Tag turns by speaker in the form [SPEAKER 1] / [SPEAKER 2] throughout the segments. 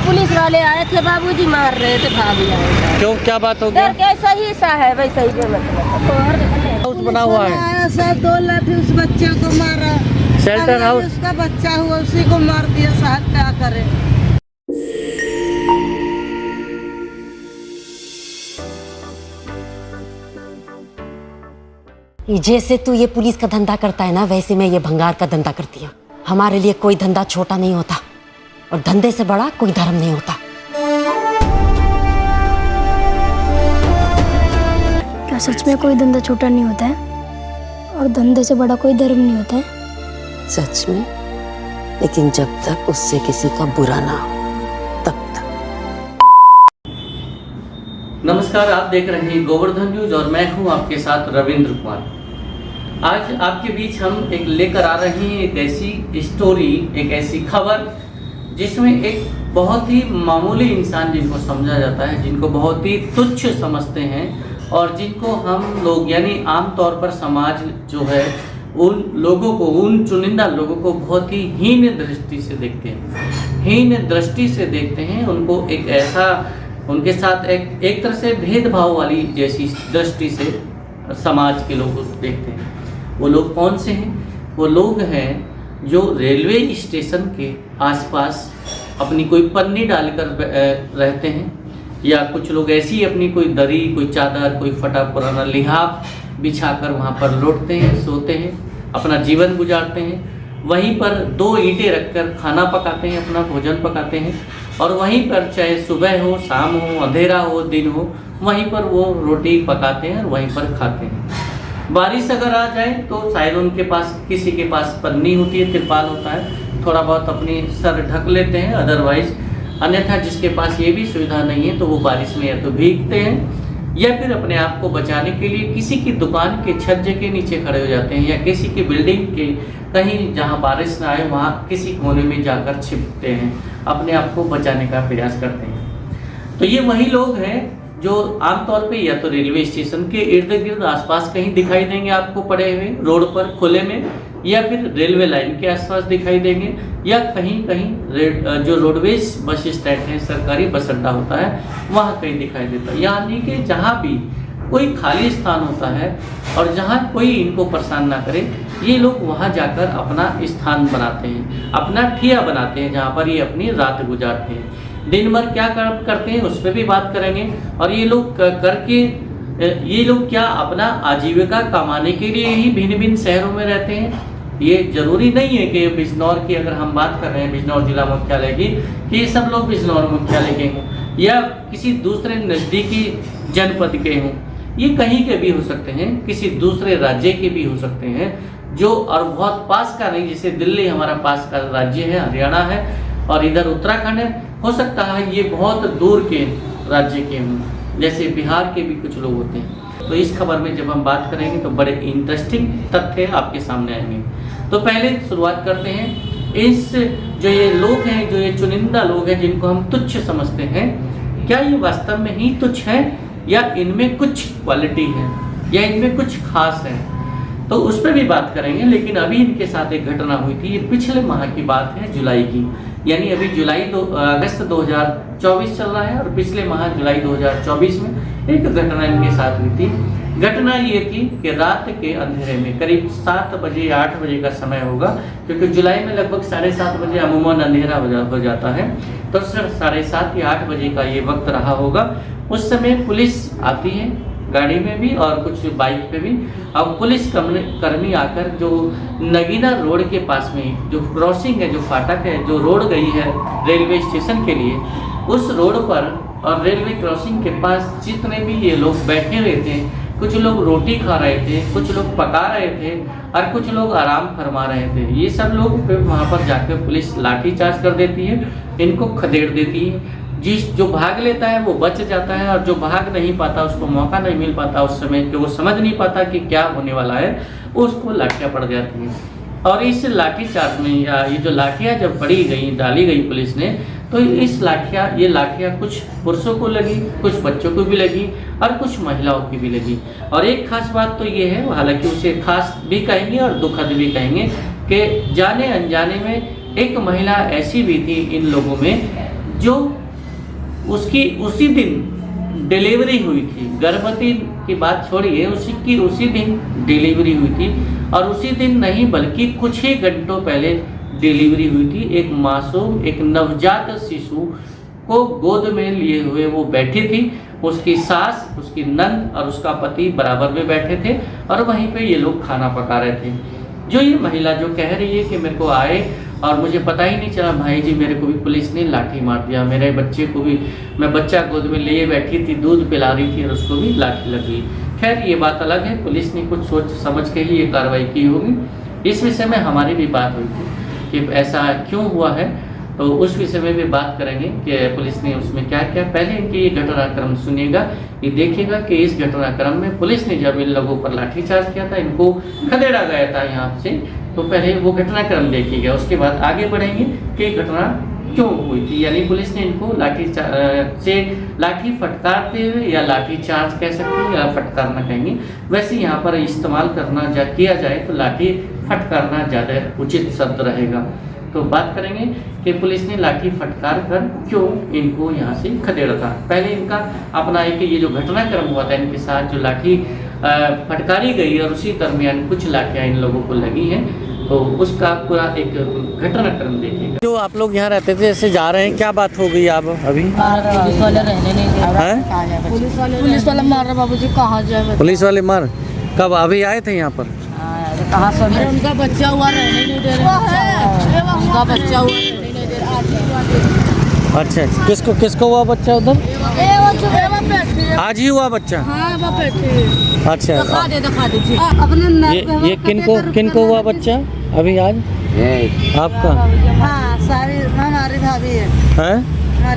[SPEAKER 1] Police वाले आए थे, बाबूजी मार रहे थे, भाभी आए।
[SPEAKER 2] क्यों, क्या बात हो गया?
[SPEAKER 1] कैसा ही सा है वैसा ही जो मतलब
[SPEAKER 2] हाउस बना हुआ है,
[SPEAKER 3] सब 2 लाठी उस बच्चे को मारा।
[SPEAKER 2] Shelter house.
[SPEAKER 3] उसका बच्चा हुआ उसी को मार दिया, साहब क्या करे।
[SPEAKER 4] जैसे तू ये पुलिस का धंधा करता है ना, वैसे मैं ये भंगार का धंधा करती हूँ। हमारे लिए कोई धंधा छोटा नहीं होता और धंधे से बड़ा कोई धर्म नहीं होता।
[SPEAKER 5] क्या सच में कोई धंधा छोटा नहीं होता है और धंधे से बड़ा कोई धर्म नहीं होता है?
[SPEAKER 4] सच में, लेकिन जब तक उससे किसी का बुरा ना हो तब तक।
[SPEAKER 2] नमस्कार, आप देख रहे हैं गोवर्धन न्यूज और मैं हूं आपके साथ रविंद्र कुमार। आज आपके बीच हम एक लेकर आ रहे हैं एक ऐसी स्टोरी, एक ऐसी खबर जिसमें एक बहुत ही मामूली इंसान जिनको समझा जाता है, जिनको बहुत ही तुच्छ समझते हैं और जिनको हम लोग यानी आम तौर पर समाज जो है उन लोगों को, उन चुनिंदा लोगों को बहुत ही हीन दृष्टि से देखते हैं, हीन दृष्टि से देखते हैं। उनको एक ऐसा, उनके साथ एक तरह से भेदभाव वाली जैसी दृष्टि से समाज के लोग देखते हैं। वो लोग कौन से हैं? वो लोग हैं जो रेलवे स्टेशन के आसपास अपनी कोई पन्नी डालकर रहते हैं, या कुछ लोग ऐसी अपनी कोई दरी, कोई चादर, कोई फटा पुराना लिहाफ बिछाकर वहाँ पर लौटते हैं, सोते हैं, अपना जीवन गुजारते हैं। वहीं पर 2 ईंटें रखकर खाना पकाते हैं, अपना भोजन पकाते हैं और वहीं पर चाहे सुबह हो, शाम हो, अंधेरा हो, दिन हो, वहीं पर वो रोटी पकाते हैं और वहीं पर खाते हैं। बारिश अगर आ जाए तो शायद उनके पास, किसी के पास पन्नी होती है, तिरपाल होता है, थोड़ा बहुत अपनी सर ढक लेते हैं। अदरवाइज अन्यथा जिसके पास ये भी सुविधा नहीं है तो वो बारिश में या तो भीगते हैं या फिर अपने आप को बचाने के लिए किसी की दुकान के छज्जे के नीचे खड़े हो जाते हैं या किसी की बिल्डिंग के कहीं जहाँ बारिश ना आए वहाँ किसी कोने में जाकर छिपते हैं, अपने आप को बचाने का प्रयास करते हैं। तो ये वही लोग हैं जो आमतौर पे या तो रेलवे स्टेशन के इर्द गिर्द आसपास कहीं दिखाई देंगे आपको पड़े हुए, रोड पर खुले में, या फिर रेलवे लाइन के आसपास दिखाई देंगे, या कहीं कहीं जो रोडवेज बस स्टैंड है, सरकारी बस अड्डा होता है, वहाँ कहीं दिखाई देता है। यानी कि जहाँ भी कोई खाली स्थान होता है और जहाँ कोई इनको परेशान ना करे, ये लोग वहाँ जाकर अपना स्थान बनाते हैं, अपना ठिया बनाते हैं, जहाँ पर ये अपनी रात गुजारते हैं। दिन भर क्या करते हैं उस पर भी बात करेंगे। और ये लोग करके, ये लोग क्या अपना आजीविका कमाने के लिए ही भिन्न भिन्न शहरों में रहते हैं। ये जरूरी नहीं है कि बिजनौर की, अगर हम बात कर रहे हैं बिजनौर जिला मुख्यालय की, कि ये सब लोग बिजनौर मुख्यालय के हों या किसी दूसरे नज़दीकी जनपद के हों। ये कहीं के भी हो सकते हैं, किसी दूसरे राज्य के भी हो सकते हैं, जो और बहुत पास का नहीं, जैसे दिल्ली हमारा पास का राज्य है, हरियाणा है और इधर उत्तराखंड है। हो सकता है ये बहुत दूर के राज्य के हों, जैसे बिहार के भी कुछ लोग होते हैं। तो इस खबर में जब हम बात करेंगे तो बड़े इंटरेस्टिंग तथ्य आपके सामने आएंगे। तो पहले शुरुआत करते हैं इस, जो ये लोग हैं, जो ये चुनिंदा लोग हैं जिनको हम तुच्छ समझते हैं, क्या ये वास्तव में ही तुच्छ है या इनमें कुछ क्वालिटी है या इनमें कुछ खास है, तो उस पर भी बात करेंगे। लेकिन अभी इनके साथ एक घटना हुई थी, ये पिछले माह की बात है, जुलाई की, यानी अभी अगस्त 2024 चल रहा है और पिछले माह जुलाई 2024 में एक घटना इनके साथ हुई थी। घटना ये थी कि रात के अंधेरे में करीब 7 बजे 8 बजे का समय होगा, क्योंकि जुलाई में लगभग 7:30 बजे अमूमन अंधेरा हो जाता है, तो सर 7:30 या 8 बजे का ये वक्त रहा होगा। उस समय पुलिस आती है गाड़ी में भी और कुछ बाइक पे भी। अब पुलिस कर्मी आकर जो नगीना रोड के पास में जो क्रॉसिंग है, जो फाटक है, जो रोड गई है रेलवे स्टेशन के लिए, उस रोड पर और रेलवे क्रॉसिंग के पास जितने भी ये लोग बैठे हुए थे, कुछ लोग रोटी खा रहे थे, कुछ लोग पका रहे थे और कुछ लोग आराम फरमा रहे थे। ये सब लोग फिर वहाँ पर जाकर पुलिस लाठीचार्ज कर देती है, इनको खदेड़ देती है। जो भाग लेता है वो बच जाता है और जो भाग नहीं पाता, उसको मौका नहीं मिल पाता उस समय, कि वो समझ नहीं पाता कि क्या होने वाला है, उसको लाठियाँ पड़ जाती हैं। और इस लाठीचार्ज में, या ये जो लाठियाँ जब डाली गई पुलिस ने, तो ये लाठियाँ कुछ पुरुषों को लगी, कुछ बच्चों को भी लगी और कुछ महिलाओं की भी लगी। और एक खास बात तो ये है, हालांकि उसे खास भी कहेंगे और दुखद भी कहेंगे, कि जाने अनजाने में एक महिला ऐसी भी थी इन लोगों में जो उसकी उसी दिन डिलीवरी हुई थी, गर्भवती की बात छोड़िए, उसी दिन डिलीवरी हुई थी, और उसी दिन नहीं बल्कि कुछ ही घंटों पहले डिलीवरी हुई थी। एक मासूम, एक नवजात शिशु को गोद में लिए हुए वो बैठी थी। उसकी सास, उसकी नंद और उसका पति बराबर में बैठे थे और वहीं पे ये लोग खाना पका रहे थे। जो ये महिला जो कह रही है कि मेरे को आए और मुझे पता ही नहीं चला भाई जी, मेरे को भी पुलिस ने लाठी मार दिया, मेरे बच्चे को भी, मैं बच्चा गोद में लिए बैठी थी, दूध पिला रही थी और उसको भी लाठी लगी। खैर ये बात अलग है, पुलिस ने कुछ सोच समझ के ही ये कार्रवाई की होगी। इस विषय में हमारी भी बात हुई थी कि ऐसा क्यों हुआ है, तो उस विषय में भी बात करेंगे कि पुलिस ने उसमें क्या किया। पहले इनकी ये घटनाक्रम सुनिएगा, ये देखिएगा कि इस घटनाक्रम में पुलिस ने जब इन लोगों पर लाठीचार्ज किया था, इनको खदेड़ा गया था यहाँ से, तो पहले वो घटनाक्रम देखिएगा, उसके बाद आगे बढ़ेंगे कि घटना क्यों हुई थी। यानी पुलिस ने इनको लाठी फटकारते हुए, या लाठी चार्ज कह सकते हैं या फटकारना कहेंगे, वैसे यहाँ पर इस्तेमाल करना किया जाए तो लाठी फटकारना ज़्यादा उचित शब्द रहेगा। तो बात करेंगे कि पुलिस ने लाठी फटकार कर क्यों इनको यहाँ से खदेड़ा था। पहले इनका अपना एक ये जो घटनाक्रम हुआ था, इनके साथ जो लाठी फटकारी गई और उसी दरमियान कुछ लाठियाँ इन लोगों को लगी हैं, तो उसका पूरा एक घटनाक्रम देखिएगा। जो आप लोग यहाँ रहते थे, जैसे जा रहे हैं, क्या बात हो गई आप अभी?
[SPEAKER 1] पुलिस वाले रहने नहीं दे रहे।
[SPEAKER 2] हैं?
[SPEAKER 1] पुलिस वाले मार रहे बाबूजी, कहाँ जाए?
[SPEAKER 2] पुलिस वाले मार कब अभी आए थे यहाँ पर?
[SPEAKER 1] कहाँ से? उनका बच्चा हुआ रहने नहीं दे रहे, उनका बच्चा हुआ रहने नहीं दे रहा।
[SPEAKER 2] अच्छा, किसको हुआ बच्चा उधर? आज ही हुआ बच्चा? अच्छा,
[SPEAKER 1] दिखा दीजिए
[SPEAKER 3] अपने
[SPEAKER 2] ये किनको हुआ बच्चा अभी आज? आपका?
[SPEAKER 3] हाँ, सारी हमारी भाभी है,
[SPEAKER 2] हैं?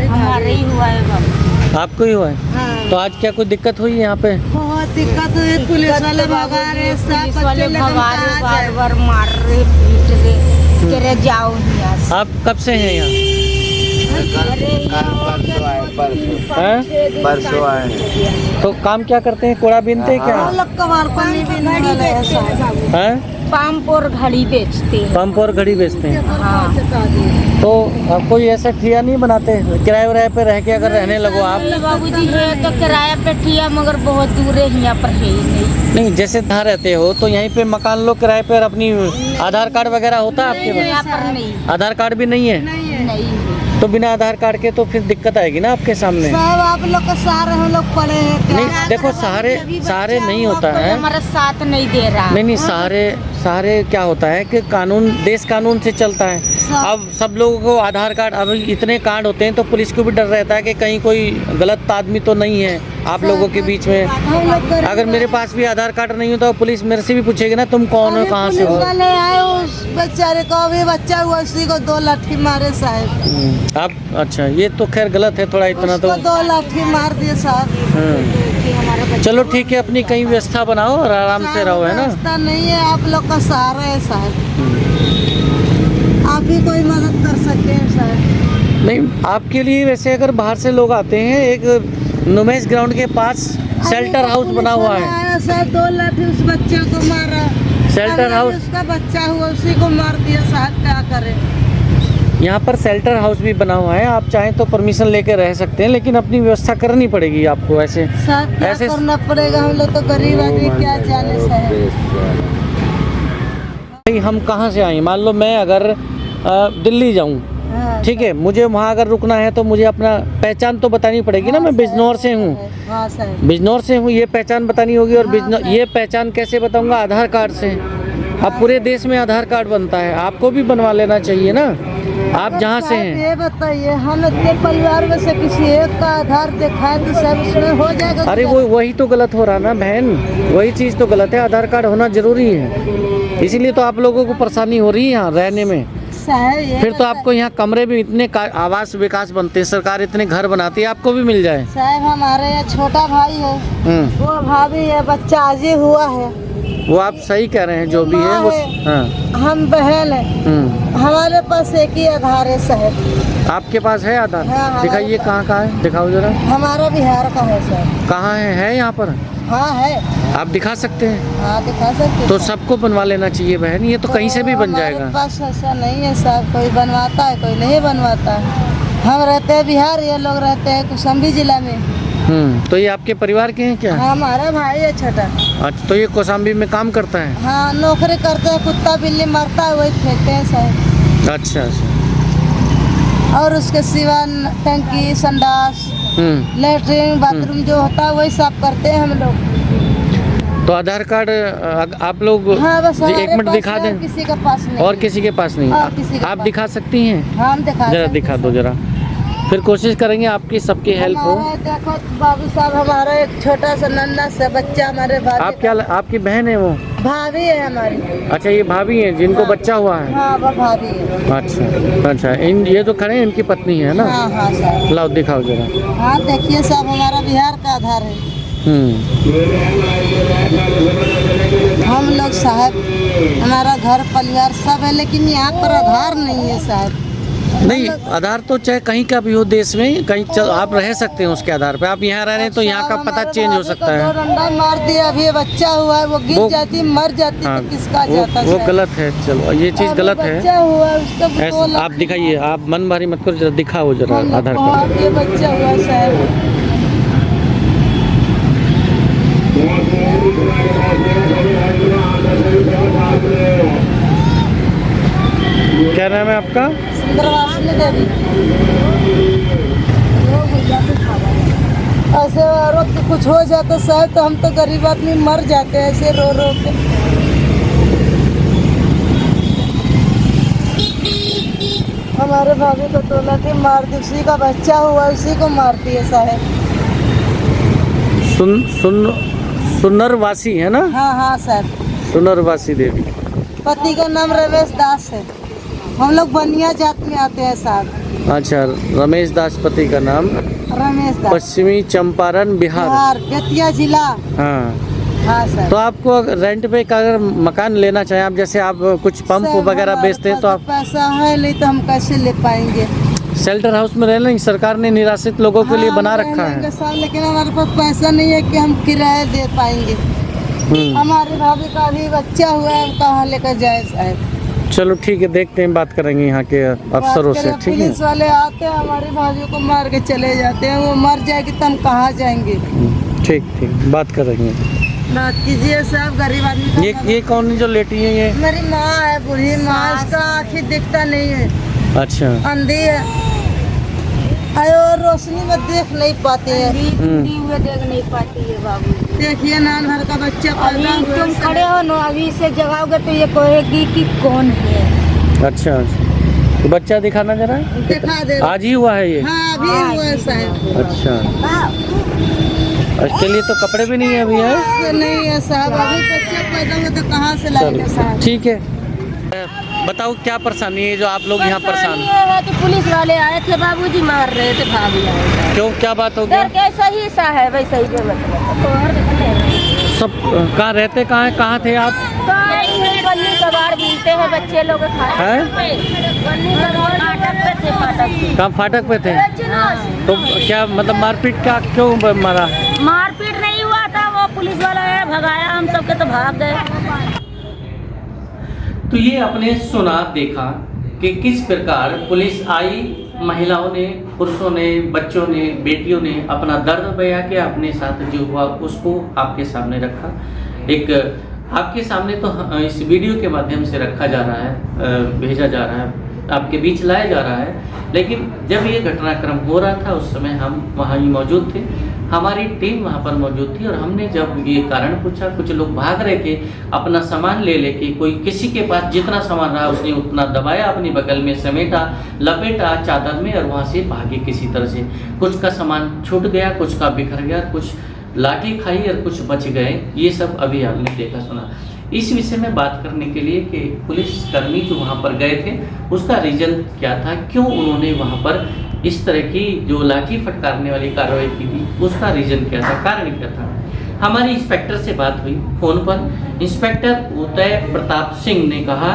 [SPEAKER 1] हमारे ही हुआ है बाबू।
[SPEAKER 2] आपको ही हुआ है?
[SPEAKER 3] हाँ।
[SPEAKER 2] तो आज क्या कोई दिक्कत हुई यहाँ पे?
[SPEAKER 3] बहुत दिक्कत हुई, पुलिस वाले भगा रहे, सब
[SPEAKER 1] पुलिस वाले
[SPEAKER 3] बच्चे
[SPEAKER 1] भगा रहे,
[SPEAKER 3] लेकर
[SPEAKER 1] बार बार मार रहे, पीट रहे, कह रहे जाओ यहाँ से।
[SPEAKER 2] आप कब से हैं यहाँ?
[SPEAKER 6] परसों आए।
[SPEAKER 2] तो काम क्या करते हैं? कोड़ा बीनते हैं क्या?
[SPEAKER 3] हम लोग कमार पानी भी नहीं वाले हैं साहब।
[SPEAKER 2] हैं?
[SPEAKER 1] पंप और घड़ी बेचते हैं।
[SPEAKER 2] पंप और घड़ी बेचते हैं।
[SPEAKER 1] हाँ।
[SPEAKER 2] तो कोई ऐसा ठिया नहीं बनाते? किराए उराए पे रह के अगर रहने लगो आप?
[SPEAKER 1] बाबूजी है तो किराया पे ठिया, मगर बहुत दूर है, यहाँ पर है ही नहीं।
[SPEAKER 2] नहीं, जैसे जहाँ रहते हो तो यहीं पे मकान लो किराए पे, और अपनी आधार कार्ड वगैरह होता है आपके पास?
[SPEAKER 1] यहाँ पर नहीं,
[SPEAKER 2] आधार कार्ड भी नहीं है?
[SPEAKER 1] नहीं।
[SPEAKER 2] तो बिना आधार कार्ड के तो फिर दिक्कत आएगी ना आपके सामने।
[SPEAKER 3] साहब आप लोग का सहारे हम लोग पड़े हैं।
[SPEAKER 2] नहीं देखो, सहारे नहीं होता
[SPEAKER 1] कोई
[SPEAKER 2] है।
[SPEAKER 1] हमारा साथ नहीं दे रहा।
[SPEAKER 2] नहीं, सहारे क्या होता है कि कानून, देश कानून से चलता है। अब सब लोगों को आधार कार्ड, अब इतने कार्ड होते हैं तो पुलिस को भी डर रहता है कि कहीं कोई गलत आदमी तो नहीं है आप लोगों के बीच में।
[SPEAKER 3] हम लोग गरीब
[SPEAKER 2] अगर मेरे पास भी आधार कार्ड नहीं होता तो पुलिस मेरे से भी पूछेगी ना, तुम कौन हो, कहाँ से हो।
[SPEAKER 3] पुलिस वाले आए, उस बेचारे को भी बच्चा हुआ, उसी को 2 लाठी मारे साहब।
[SPEAKER 2] आप अच्छा, ये तो खैर गलत है थोड़ा, इतना तो।
[SPEAKER 3] उसको 2 लाठी मार दिए साहब।
[SPEAKER 2] चलो ठीक है, अपनी कहीं व्यवस्था बनाओ और आराम से रहो, है ना?
[SPEAKER 3] रास्ता नहीं है, आप लोग का सहारा है साहब, आप ही कोई मदद कर सकते हैं साहब।
[SPEAKER 2] नहीं, आपके लिए वैसे अगर बाहर से लोग आते हैं, एक नुमेश ग्राउंड के पास शेल्टर हाउस बना हुआ है।
[SPEAKER 3] सर 2 लाठी उस बच्चे को मारा,
[SPEAKER 2] शेल्टर हाउस,
[SPEAKER 3] उसका बच्चा हुआ, उसी को मार दिया साहब, क्या करे।
[SPEAKER 2] यहाँ पर शेल्टर हाउस भी बना हुआ है, आप चाहें तो परमिशन लेके रह सकते हैं, लेकिन अपनी व्यवस्था करनी पड़ेगी आपको। ऐसे
[SPEAKER 3] साहब क्या
[SPEAKER 2] ऐसे
[SPEAKER 3] करना पड़ेगा, हम लोग तो गरीब आदमी, क्या जाने साहब।
[SPEAKER 2] भाई हम कहाँ से आए, मान लो मैं अगर दिल्ली जाऊँ,
[SPEAKER 3] हाँ,
[SPEAKER 2] ठीक है, मुझे वहाँ अगर रुकना है तो मुझे अपना पहचान तो बतानी पड़ेगी ना। मैं बिजनौर से हूँ,
[SPEAKER 3] हाँ साहब,
[SPEAKER 2] बिजनौर से हूँ, ये पहचान बतानी होगी। और ये पहचान कैसे बताऊँगा? आधार कार्ड से। अब पूरे देश में आधार कार्ड बनता है, आपको भी बनवा लेना चाहिए ना, आप जहाँ से
[SPEAKER 3] साहब
[SPEAKER 2] हैं।
[SPEAKER 3] ये बताइए, हम इतने परिवार में से किसी एक का आधार दिखाए तो सब इसमें हो जाएगा।
[SPEAKER 2] अरे वही तो गलत हो रहा ना बहन, वही चीज़ तो गलत है। आधार कार्ड होना जरूरी है, इसीलिए तो आप लोगों को परेशानी हो रही है यहाँ रहने में।
[SPEAKER 3] साहब ये
[SPEAKER 2] फिर तो आपको यहाँ कमरे भी इतने आवास विकास बनते हैं, सरकार इतने घर बनाती है, आपको भी मिल जाए।
[SPEAKER 3] साहब हमारे यहाँ छोटा भाई है, वो भाभी है, बच्चा आज ही हुआ है।
[SPEAKER 2] वो आप सही कह रहे हैं, जो भी है वो। हाँ,
[SPEAKER 3] हम बहन है, हमारे पास एक ही आधार है साहब।
[SPEAKER 2] आपके पास है आधार?
[SPEAKER 3] हाँ,
[SPEAKER 2] दिखाइए कहाँ का है, दिखाओ जरा।
[SPEAKER 3] हमारा बिहार का है सर।
[SPEAKER 2] कहाँ है यहाँ पर?
[SPEAKER 3] हाँ है।
[SPEAKER 2] आप दिखा सकते हैं?
[SPEAKER 3] हाँ दिखा सकते।
[SPEAKER 2] तो सबको बनवा लेना चाहिए बहन, ये तो कहीं से भी बन जाएगा।
[SPEAKER 3] हमारे पास ऐसा नहीं है साहब, कोई बनवाता है कोई नहीं बनवाता है। हम रहते हैं बिहार, ये लोग रहते हैं कौशाम्बी जिला में।
[SPEAKER 6] तो ये आपके परिवार के हैं क्या?
[SPEAKER 3] हाँ, हमारा भाई है छोटा।
[SPEAKER 6] अच्छा, तो ये कौशाम्बी में काम करता है?
[SPEAKER 3] हाँ, नौकरी करते हैं, कुत्ता बिल्ली मरता है वही फेंकते हैं साहब।
[SPEAKER 6] अच्छा अच्छा।
[SPEAKER 3] और उसके सिवा टंकी संडास लेटरिन बाथरूम जो होता है वही साफ करते हैं हम लोग।
[SPEAKER 6] तो आधार कार्ड आप लोग
[SPEAKER 3] हाँ, बस
[SPEAKER 6] एक
[SPEAKER 3] हमारे
[SPEAKER 6] मिनट
[SPEAKER 3] पास
[SPEAKER 6] दिखा
[SPEAKER 3] है,
[SPEAKER 6] दें।
[SPEAKER 3] किसी के पास नहीं।
[SPEAKER 6] और किसी के पास नहीं?
[SPEAKER 3] और किसी के
[SPEAKER 6] आप
[SPEAKER 3] पास।
[SPEAKER 6] दिखा सकती हैं?
[SPEAKER 3] हाँ, हम दिखा
[SPEAKER 6] जरा
[SPEAKER 3] सकते
[SPEAKER 6] दिखा
[SPEAKER 3] हैं।
[SPEAKER 6] दो जरा, फिर कोशिश करेंगे आपकी सबकी हेल्प हो।
[SPEAKER 3] हमारा देखो बाबू साहब, हमारा एक छोटा सा नन्हा सा बच्चा, हमारे भाभी
[SPEAKER 6] आप क्या, आपकी बहन है वो?
[SPEAKER 3] भाभी है हमारी।
[SPEAKER 6] अच्छा, ये भाभी है जिनको बच्चा हुआ है?
[SPEAKER 3] हाँ, वो भाभी है।
[SPEAKER 6] अच्छा अच्छा, इन ये जो खड़े हैं इनकी पत्नी है ना?
[SPEAKER 3] हाँ हाँ साहब।
[SPEAKER 6] लाओ दिखाओ जरा।
[SPEAKER 3] हाँ, देखिए साहब, हमारा बिहार का आधार है। हम लोग साहब, हमारा घर परिवार सब है, लेकिन यहाँ पर आधार नहीं है साहब।
[SPEAKER 6] नहीं, आधार तो चाहे कहीं का भी हो देश में, कहीं आप रह सकते हैं उसके आधार पे। आप यहाँ रह रहे हैं तो यहाँ का पता चेंज हो सकता है।
[SPEAKER 3] डंडा मार दिया, अभी बच्चा हुआ है, वो गिर जाती मर जाती
[SPEAKER 6] हाँ,
[SPEAKER 3] तो किसका जाता?
[SPEAKER 6] वो गलत है। चलो, ये चीज़ गलत है।
[SPEAKER 3] बच्चा हुआ है, उसका
[SPEAKER 6] ऐसे आप दिखाइए, आप मन भारी मत करो, जरा दिखाओ जरा आधार कार्ड।
[SPEAKER 3] हाँ, ये बच्चा हुआ साहब।
[SPEAKER 6] क्या नाम है आपका?
[SPEAKER 3] सुंदरवासिनी देवी। ऐसे औरत को कुछ हो जाता साहब तो हम तो गरीब आदमी मर जाते हैं ऐसे रो रो के। हमारे भाभी को टोला के मार दी, उसी का बच्चा हुआ उसी को मारती है साहब।
[SPEAKER 6] सुनरवासी है ना?
[SPEAKER 3] हाँ हाँ साहब।
[SPEAKER 6] सुनरवासी देवी।
[SPEAKER 3] पति का नाम रमेश दास है। हम लोग बनिया जात में आते हैं साहब।
[SPEAKER 6] अच्छा, रमेश दास पति का नाम?
[SPEAKER 3] रमेश दास,
[SPEAKER 6] पश्चिमी चंपारण बिहार,
[SPEAKER 3] बेतिया जिला।
[SPEAKER 6] हाँ
[SPEAKER 3] हाँ सर।
[SPEAKER 6] तो आपको रेंट पे का अगर मकान लेना चाहें आप, जैसे आप कुछ पंप
[SPEAKER 3] सर,
[SPEAKER 6] वगैरह
[SPEAKER 3] हमारे
[SPEAKER 6] बेचते हैं तो
[SPEAKER 3] पास
[SPEAKER 6] आप
[SPEAKER 3] पैसा है नहीं तो हम कैसे ले पाएंगे?
[SPEAKER 6] शेल्टर हाउस में रहना, सरकार ने निराश्रित लोगों के लिए
[SPEAKER 3] हाँ,
[SPEAKER 6] बना
[SPEAKER 3] हम
[SPEAKER 6] रखा
[SPEAKER 3] लेंगे
[SPEAKER 6] है।
[SPEAKER 3] साहब, लेकिन हमारे पास पैसा नहीं है कि हम किराया दे पाएंगे। हमारे भाभी का भी बच्चा हुआ है, हम कहाँ लेकर जाए साहब?
[SPEAKER 6] चलो ठीक है, देखते हैं, बात करेंगे यहाँ के अफसरों से। ठीक है,
[SPEAKER 3] पुलिस वाले आते हैं, हमारी भाभी को मार के चले जाते हैं। वो मर जाएगी तो हम कहाँ जाएंगे?
[SPEAKER 6] ठीक ठीक, बात करेंगे।
[SPEAKER 3] बात कीजिए साहब, गरीब आदमी का।
[SPEAKER 6] ये कौन जो लेटी है ये?
[SPEAKER 3] मेरी माँ है, बूढ़ी माँ, उसका आँखें दिखता नहीं है,
[SPEAKER 6] अच्छा,
[SPEAKER 3] अंधी है। अरे और रोशनी में देख नहीं पाते हैं।
[SPEAKER 1] हुए देख नहीं पाती है बाबू।
[SPEAKER 3] देखिए नान भर का बच्चा पैदा
[SPEAKER 1] अभी
[SPEAKER 3] हुआ
[SPEAKER 1] तुम
[SPEAKER 3] है।
[SPEAKER 1] खड़े हो ना, अभी से जगाओगे तो ये कहेगी कि कौन है।
[SPEAKER 6] अच्छा, तो बच्चा दिखाना जरा।
[SPEAKER 3] दिखा दे।
[SPEAKER 6] आज ही हुआ है ये?
[SPEAKER 3] हाँ, अभी हुआ है साहब।
[SPEAKER 6] अच्छा, इसके लिए तो कपड़े भी नहीं है अभी है?
[SPEAKER 3] ऐसे नहीं है साहब, अभी बच्चा पैदा हुआ तो कहाँ से लाएंगे साहब?
[SPEAKER 6] ठीक है, बताओ क्या परेशानी है जो आप लोग यहाँ परेशान?
[SPEAKER 1] ये है कि पुलिस वाले आए थे, बाबूजी मार रहे थे भाभी आए।
[SPEAKER 6] क्यों, क्या बात हो
[SPEAKER 1] डर
[SPEAKER 6] गई?
[SPEAKER 1] कैसा ही सा है वैसा ही जो
[SPEAKER 6] सब कहाँ रहते, कहाँ थे आप?
[SPEAKER 1] गन्नी कबाड़ बीनते हैं बच्चे लोग
[SPEAKER 6] हैं?
[SPEAKER 1] गन्नी कबाड़ फाटक पे थे, फाटक पे।
[SPEAKER 6] कहाँ फाटक पे थे? तो क्या मतलब मारपीट क्या, क्यों मारा?
[SPEAKER 1] मारपीट नहीं हुआ था, वो पुलिस वाला है भगाया हम सबके तो भाग गए।
[SPEAKER 2] तो ये आपने सुना, देखा कि किस प्रकार पुलिस आई, महिलाओं ने, पुरुषों ने, बच्चों ने, बेटियों ने अपना दर्द बया के अपने साथ जो हुआ उसको आपके सामने रखा। एक आपके सामने तो इस वीडियो के माध्यम से रखा जा रहा है, भेजा जा रहा है, आपके बीच लाया जा रहा है। लेकिन जब ये घटनाक्रम हो रहा था उस समय हम वहाँ ही मौजूद थे, हमारी टीम वहाँ पर मौजूद थी। और हमने जब ये कारण पूछा, कुछ लोग भाग रहे थे अपना सामान ले लेके, कोई किसी के पास जितना सामान रहा उसने उतना दबाया, अपनी बगल में समेटा, लपेटा चादर में और वहाँ से भागे किसी तरह से। कुछ का सामान छूट गया, कुछ का बिखर गया, कुछ लाठी खाई और कुछ बच गए। ये सब अभी आपने देखा सुना। इस विषय में बात करने के लिए कि पुलिसकर्मी जो वहाँ पर गए थे उसका रीज़न क्या था, क्यों उन्होंने वहाँ पर इस तरह की जो लाठी फटकारने वाली कार्रवाई की थी, उसका रीज़न क्या था, कारण क्या था। हमारी इंस्पेक्टर से बात हुई फ़ोन पर। इंस्पेक्टर उदय प्रताप सिंह ने कहा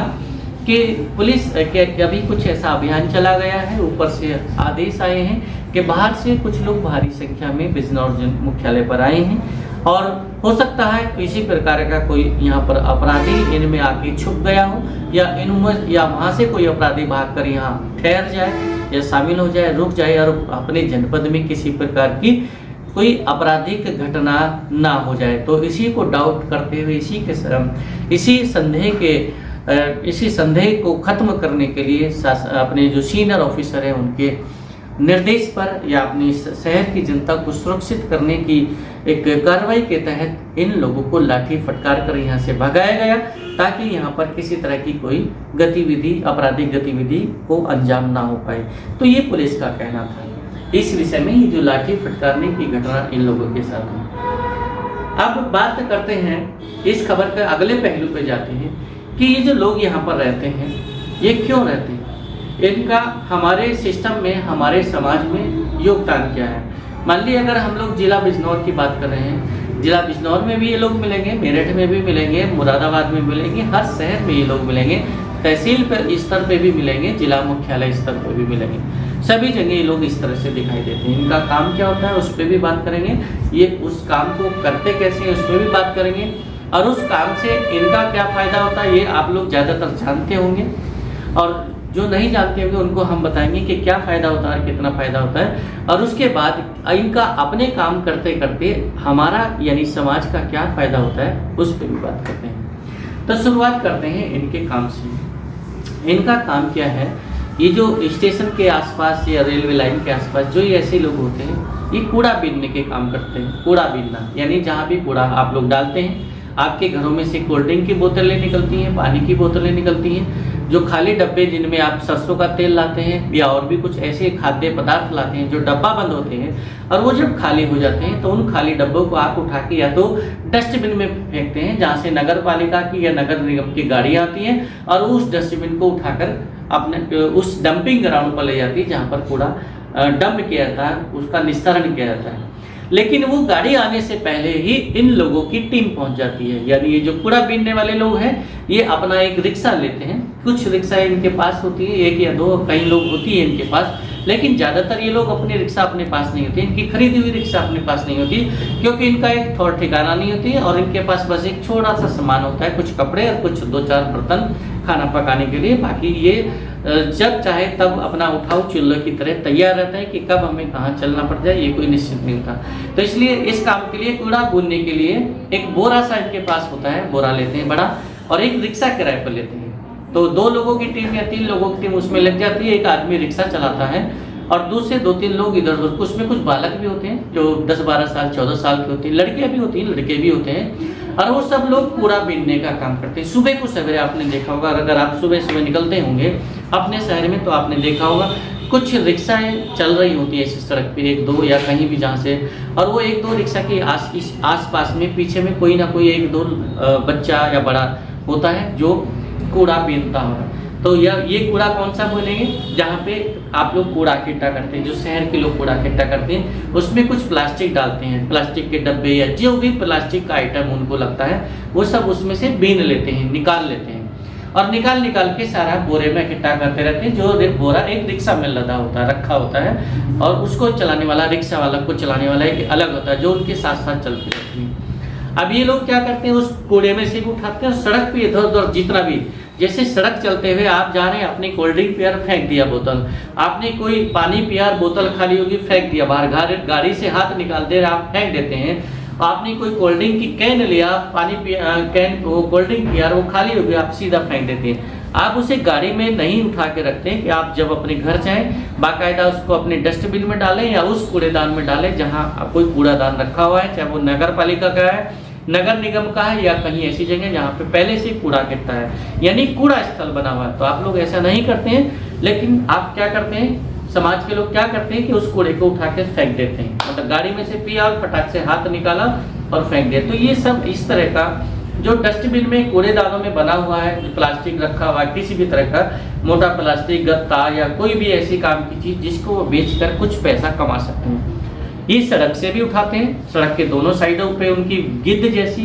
[SPEAKER 2] कि पुलिस के अभी कुछ ऐसा अभियान चला गया है, ऊपर से आदेश आए हैं कि बाहर से कुछ लोग भारी संख्या में बिजनौर मुख्यालय पर आए हैं और हो सकता है किसी प्रकार का कोई यहाँ पर अपराधी इनमें आके छुप गया हो या इनमें या वहाँ से कोई अपराधी भागकर यहाँ ठहर जाए। या शामिल हो जाए, रुक जाए और अपने जनपद में किसी प्रकार की कोई आपराधिक घटना ना हो जाए। तो इसी को डाउट करते हुए इसी संदेह को खत्म करने के लिए अपने जो सीनियर ऑफिसर हैं उनके निर्देश पर या अपनी शहर की जनता को सुरक्षित करने की एक कार्रवाई के तहत इन लोगों को लाठी फटकार कर यहाँ से भगाया गया, ताकि यहाँ पर किसी तरह की कोई गतिविधि, आपराधिक गतिविधि को अंजाम ना हो पाए। तो ये पुलिस का कहना था इस विषय में, ये जो लाठी फटकारने की घटना इन लोगों के साथ हुई। अब बात करते हैं इस खबर के अगले पहलू पे जाते हैं कि ये जो लोग यहाँ पर रहते हैं ये क्यों रहते हैं, इनका हमारे सिस्टम में, हमारे समाज में योगदान क्या है। मान लीजिए अगर हम लोग जिला बिजनौर की बात कर रहे हैं, जिला बिजनौर में भी ये लोग मिलेंगे, मेरठ में भी मिलेंगे, मुरादाबाद में मिलेंगे, हर शहर में ये लोग मिलेंगे, तहसील पर स्तर पे भी मिलेंगे, जिला मुख्यालय स्तर पर भी मिलेंगे, सभी जगह ये लोग इस तरह से दिखाई देते हैं। इनका काम क्या होता है उस पर भी बात करेंगे, ये उस काम को करते कैसे हैं उस पर भी बात करेंगे, और उस काम से इनका क्या फ़ायदा होता है ये आप लोग ज़्यादातर जानते होंगे, और जो नहीं जानते होंगे उनको हम बताएंगे कि क्या फ़ायदा होता है, कितना फ़ायदा होता है, और उसके बाद इनका अपने काम करते करते हमारा यानी समाज का क्या फ़ायदा होता है उस पर भी बात करते हैं। तो शुरुआत करते हैं इनके काम से। इनका काम क्या है, ये जो स्टेशन के आसपास या रेलवे लाइन के आसपास जो ये ऐसे लोग होते हैं ये कूड़ा बीनने के काम करते हैं। कूड़ा बीनना यानी जहाँ भी कूड़ा आप लोग डालते हैं, आपके घरों में से कोल्ड ड्रिंक की बोतलें निकलती हैं, पानी की बोतलें निकलती हैं, जो खाली डब्बे जिनमें आप सरसों का तेल लाते हैं या और भी कुछ ऐसे खाद्य पदार्थ लाते हैं जो डब्बा बंद होते हैं, और वो जब खाली हो जाते हैं तो उन खाली डब्बों को आप उठा के या तो डस्टबिन में फेंकते हैं जहाँ से नगर पालिका की या नगर निगम की गाड़ियाँ आती हैं, और उस डस्टबिन को उठाकर अपने उस डंपिंग ग्राउंड पर ले जाती है जहाँ पर कूड़ा डंप किया जाता है, उसका निस्तारण किया जाता है। लेकिन वो गाड़ी आने से पहले ही इन लोगों की टीम पहुंच जाती है, यानी ये जो कूड़ा बीनने वाले लोग हैं ये अपना एक रिक्शा लेते हैं। कुछ रिक्शा इनके पास होती है, एक या दो, कई लोग होती है इनके पास, लेकिन ज़्यादातर ये लोग अपनी रिक्शा अपने पास नहीं होती, इनकी खरीदी हुई रिक्शा अपने पास नहीं होती, क्योंकि इनका एक थोड़ा ठिकाना नहीं होती है, और इनके पास बस एक छोटा सा सामान होता है, कुछ कपड़े और कुछ 2-4 बर्तन खाना पकाने के लिए। बाकी ये जब चाहे तब अपना उठाओ चूल्हे की तरह तैयार रहता है कि कब हमें कहाँ चलना पड़ जाए ये कोई निश्चित नहीं होता। तो इसलिए इस काम के लिए, कूड़ा भूनने के लिए एक बोरा सा इनके पास होता है, बोरा लेते हैं बड़ा, और एक रिक्शा किराए पर लेते हैं। तो 2 लोगों की टीम या 3 लोगों की टीम उसमें लग जाती है, एक आदमी रिक्शा चलाता है और दूसरे 2-3 लोग इधर उधर, उसमें कुछ बालक भी होते हैं जो 10-12 साल 14 साल के होते हैं, लड़कियां भी होती हैं, लड़के भी होते हैं, और वो सब लोग कूड़ा बीनने का काम करते हैं। सुबह को सवेरे आपने देखा होगा, अगर आप सुबह निकलते होंगे अपने शहर में तो आपने देखा होगा कुछ रिक्शाएं चल रही होती है इस सड़क पे, 1-2 या कहीं भी जहाँ से, और वो 1-2 रिक्शा के आस पास में पीछे में कोई ना कोई 1-2 बच्चा या बड़ा होता है जो कूड़ा बीनता होगा। तो ये कूड़ा कौन सा बोलेंगे, जहाँ पे आप लोग कूड़ा इकट्ठा करते हैं, जो शहर के लोग कूड़ा इकट्ठा करते हैं, उसमें कुछ प्लास्टिक डालते हैं, प्लास्टिक के डब्बे या जो भी प्लास्टिक का आइटम उनको लगता है वो सब उसमें से बीन लेते हैं, निकाल लेते हैं, और निकाल के सारा बोरे में इकट्ठा करते रहते हैं। जो बोरा एक रिक्शा में लदा होता है, रखा होता है, और उसको चलाने वाला, रिक्शा वाला को चलाने वाला एक अलग होता है जो उनके साथ साथ चलती रहती है। अब ये लोग क्या करते हैं, उस कूड़े में से भी उठाते हैं, सड़क पे इधर उधर जितना भी, जैसे सड़क चलते हुए आप जा रहे हैं, अपनी कोल्ड ड्रिंक पिया फेंक दिया बोतल, आपने कोई पानी पिया बोतल खाली होगी फेंक दिया बाहर, गाड़ी से हाथ निकाल दे रहे आप फेंक देते हैं, आपने कोई कोल्ड ड्रिंक की कैन लिया, पानी पिया, कैन वो कोल्ड ड्रिंक पिया वो खाली हो गई, आप सीधा फेंक देते हैं। आप उसे गाड़ी में नहीं उठा के रखते हैं कि आप जब अपने घर जाएं बाकायदा उसको अपने डस्टबिन में डालें या उस कूड़ेदान में डालें जहाँ कोई कूड़ादान रखा हुआ है, चाहे वो नगर पालिका का है, नगर निगम का है, या कहीं ऐसी जगह जहाँ पे पहले से कूड़ा इकट्ठा है, यानी कूड़ा स्थल बना हुआ है। तो आप लोग ऐसा नहीं करते हैं, लेकिन आप क्या करते हैं, समाज के लोग क्या करते हैं कि उस कूड़े को उठा के फेंक देते हैं, मतलब गाड़ी में से पिया और फटाक से हाथ निकाला और फेंक दिया। तो ये सब इस तरह का जो डस्टबिन में कूड़ेदानों में बना हुआ है, जो प्लास्टिक रखा हुआ है, किसी भी तरह का मोटा प्लास्टिक, गत्ता या कोई भी ऐसी काम की चीज़ जिसको वो बेचकर कुछ पैसा कमा सकते हैं, ये सड़क से भी उठाते हैं। सड़क के दोनों साइडों पे उनकी गिद्ध जैसी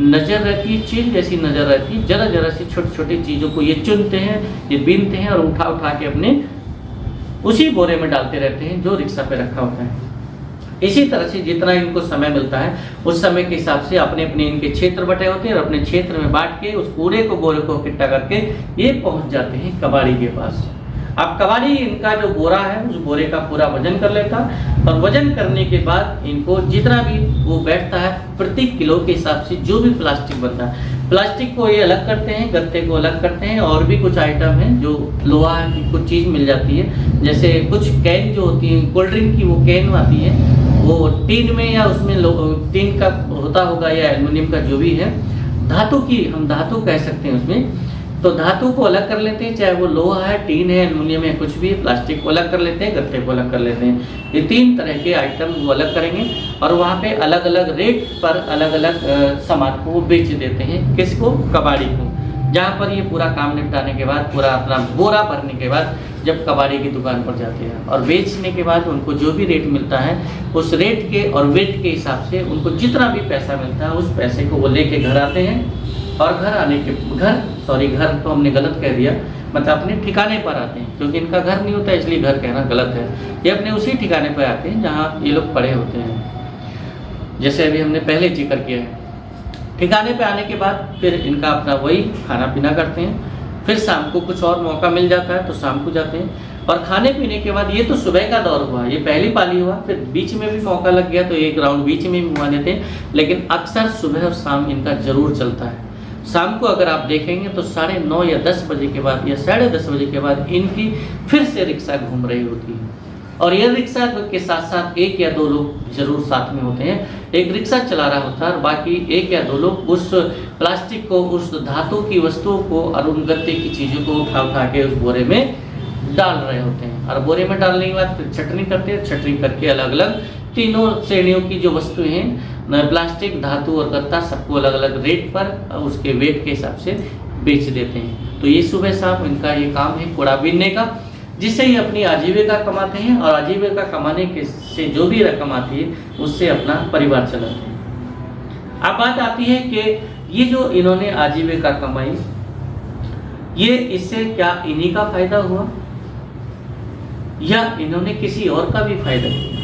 [SPEAKER 2] नज़र रहती है, चील जैसी नज़र रहती है, जरा सी छोटी छोटी चीज़ों को ये चुनते हैं, ये बीनते हैं और उठा के अपने उसी बोरे में डालते रहते हैं जो रिक्शा पे रखा होता है। इसी तरह से जितना इनको समय मिलता है उस समय के हिसाब से अपने अपने इनके क्षेत्र बटे होते हैं और अपने क्षेत्र में बांट के उस कूड़े को, बोरे को इकट्ठा करके ये पहुंच जाते हैं कबाड़ी के पास। अब कबाड़ी इनका जो बोरा है उस बोरे का पूरा वजन कर लेता और वजन करने के बाद इनको जितना भी वो बैठता है प्रति किलो के हिसाब से जो भी प्लास्टिक बनता है, प्लास्टिक को ये अलग करते हैं, गत्ते को अलग करते हैं, और भी कुछ आइटम हैं जो लोहा की कुछ चीज़ मिल जाती है, जैसे कुछ कैन जो होती हैं कोल्ड ड्रिंक की, वो कैन आती है वो टीन में या उसमें टीन का होता होगा या एल्युमिनियम का, जो भी है धातु की, हम धातु कह सकते हैं उसमें, तो धातु को अलग कर लेते हैं, चाहे वो लोहा है, टीन है, एल्युमिनियम है, कुछ भी, प्लास्टिक को अलग कर लेते हैं, गत्ते को अलग कर लेते हैं। ये 3 तरह के आइटम वो अलग करेंगे और वहाँ पे अलग अलग रेट पर अलग अलग सामान को वो बेच देते हैं। किसको? कबाड़ी को। जहाँ पर ये पूरा काम निपटाने के बाद, पूरा अपना बोरा भरने के बाद जब कबाड़ी की दुकान पर जाते हैं और बेचने के बाद उनको जो भी रेट मिलता है उस रेट के और वेट के हिसाब से उनको जितना भी पैसा मिलता है उस पैसे को वो लेके घर आते हैं और घर आने के घर तो हमने गलत कह दिया, मतलब अपने ठिकाने पर आते हैं, क्योंकि इनका घर नहीं होता इसलिए घर कहना गलत है। ये अपने उसी ठिकाने पर आते हैं जहाँ ये लोग पड़े होते हैं, जैसे अभी हमने पहले जिक्र किया है। ठिकाने पे आने के बाद फिर इनका अपना वही खाना पीना करते हैं, फिर शाम को कुछ और मौका मिल जाता है तो शाम को जाते हैं और खाने पीने के बाद, ये तो सुबह का दौर हुआ, ये पहली पाली हुआ, फिर बीच में भी मौका लग गया तो एक राउंड बीच में भी घुमा देते हैं, लेकिन अक्सर सुबह और शाम इनका जरूर चलता है। शाम को अगर आप देखेंगे तो 9:30 या 10 बजे के बाद या 10:30 बजे के बाद इनकी फिर से रिक्शा घूम रही होती है और ये रिक्शा के साथ साथ 1 या 2 लोग जरूर साथ में होते हैं। एक रिक्शा चला रहा होता है और बाकी 1 या 2 लोग उस प्लास्टिक को, उस धातु की वस्तुओं को और उन गत्ते की चीज़ों को उठा के उस बोरे में डाल रहे होते हैं और बोरे में डालने के बाद फिर छटनी करते हैं। छटनी करके अलग अलग 3 श्रेणियों की जो वस्तुएं हैं, प्लास्टिक, धातु और गत्ता, सबको अलग अलग रेट पर उसके वेट के हिसाब से बेच देते हैं। तो ये सुबह शाम इनका ये काम है कूड़ा बीनने का, जिससे ये अपनी आजीविका कमाते हैं और आजीविका कमाने के से जो भी रकम आती है उससे अपना परिवार चलाते हैं। अब बात आती है कि ये जो इन्होंने आजीविका कमाई, ये इससे क्या इन्हीं का फायदा हुआ या इन्होंने किसी और का भी फायदा किया?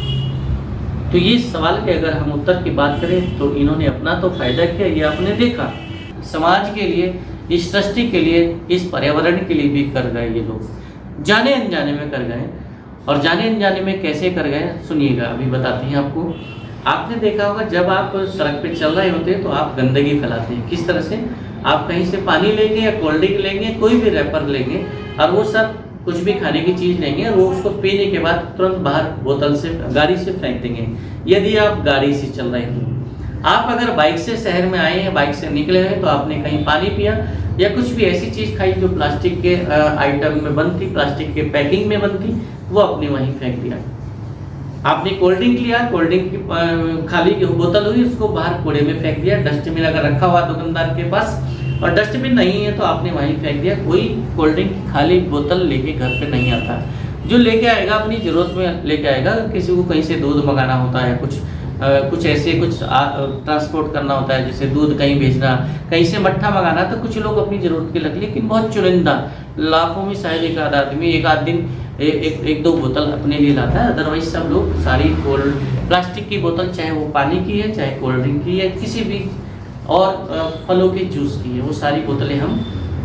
[SPEAKER 2] तो ये सवाल के अगर हम उत्तर की बात करें तो इन्होंने अपना तो फायदा किया, ये आपने देखा, समाज के लिए, इस सृष्टि के लिए, इस पर्यावरण के लिए भी कर गए ये लोग, जाने अनजाने में कर गए। और जाने अनजाने में कैसे कर गए सुनिएगा, अभी बताते हैं आपको। आपने देखा होगा जब आप सड़क पे चल रहे होते हैं तो आप गंदगी फैलाते हैं। किस तरह से? आप कहीं से पानी लेंगे या कोल्ड ड्रिंक लेंगे, कोई भी रैपर लेंगे और वो सब कुछ भी खाने की चीज़ लेंगे और वो उसको पीने के बाद तुरंत बाहर बोतल से, गाड़ी से फेंक देंगे। यदि आप गाड़ी से चल रहे हैं, आप अगर बाइक से शहर में आए हैं, बाइक से निकले हैं, तो आपने कहीं पानी पिया या कुछ भी ऐसी चीज़ खाई जो प्लास्टिक के आइटम में बनती, प्लास्टिक के पैकिंग में बनती, वो आपने वहीं फेंक दिया। आपने कोल्ड ड्रिंक लिया, कोल्ड ड्रिंक की खाली की बोतल हुई, उसको बाहर कूड़े में फेंक दिया। डस्टबिन अगर रखा हुआ दुकानदार के पास और डस्टबिन नहीं है तो आपने वहीं फेंक दिया। कोई कोल्ड ड्रिंक की खाली बोतल लेके घर पे नहीं आता। जो लेके आएगा अपनी ज़रूरत में लेके आएगा। किसी को कहीं से दूध मंगाना होता है, कुछ ऐसे कुछ ट्रांसपोर्ट करना होता है, जैसे दूध कहीं भेजना, कहीं से मट्ठा मंगाना, तो कुछ लोग अपनी ज़रूरत के लग, लेकिन बहुत चुनिंदा, लाखों में शायद एक आध आदमी एक आध दिन एक दो बोतल अपने लिए लाता है। अदरवाइज सब लोग सारी प्लास्टिक की बोतल, चाहे वो पानी की है, चाहे कोल्ड ड्रिंक की है, किसी भी और फलों के जूस की है, वो सारी बोतलें हम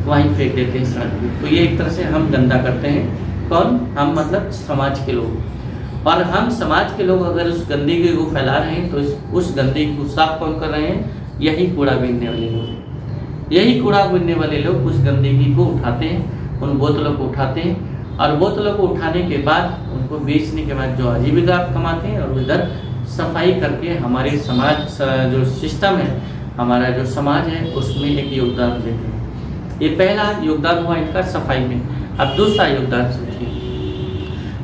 [SPEAKER 2] वहीं फेंक देते हैं सड़क पे। तो ये एक तरह से हम गंदा करते हैं। कौन? हम, मतलब समाज के लोग। और हम समाज के लोग अगर उस गंदगी को फैला रहे हैं तो उस गंदगी को साफ कौन कर रहे हैं? यही कूड़ा बीनने वाले लोग। यही कूड़ा बीनने वाले लोग उस गंदगी को उठाते हैं, उन बोतलों को उठाते हैं और बोतलों को उठाने के बाद उनको बेचने के बाद जो आजीविका कमाते हैं और उधर सफाई करके हमारे समाज जो सिस्टम है, हमारा जो समाज है, उसमें एक योगदान देते हैं। ये पहला योगदान हुआ इनका सफाई में। अब दूसरा योगदान सोचिए।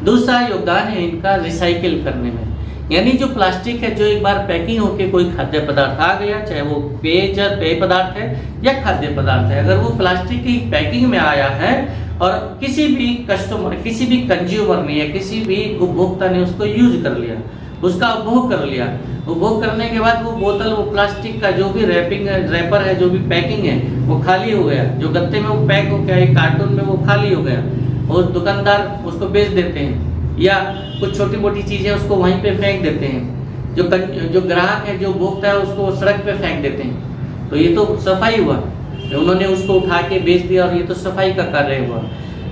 [SPEAKER 2] दूसरा योगदान है इनका रिसाइकिल करने में। यानी जो प्लास्टिक है, जो एक बार पैकिंग होके कोई खाद्य पदार्थ आ गया, चाहे वो पेय पदार्थ है या खाद्य पदार्थ है, अगर वो प्लास्टिक की पैकिंग में आया है और किसी भी कस्टमर, किसी भी कंज्यूमर ने या किसी भी उपभोक्ता ने उसको यूज कर लिया, उसका उपभोग कर लिया, उपभोग करने के बाद वो बोतल, वो प्लास्टिक का जो भी रैपर है, जो भी पैकिंग है, वो खाली हो गया, जो गत्ते में वो पैक हो गया, एक कार्टून में वो खाली हो गया, और दुकानदार उसको बेच देते हैं या कुछ छोटी मोटी चीज़ें उसको वहीं पे फेंक देते हैं। जो ग्राहक है, जो उपभोक्ता है, उसको सड़क पे फेंक देते हैं। तो ये तो सफाई हुआ, उन्होंने उसको उठा के बेच दिया और ये तो सफाई का कार्य हुआ।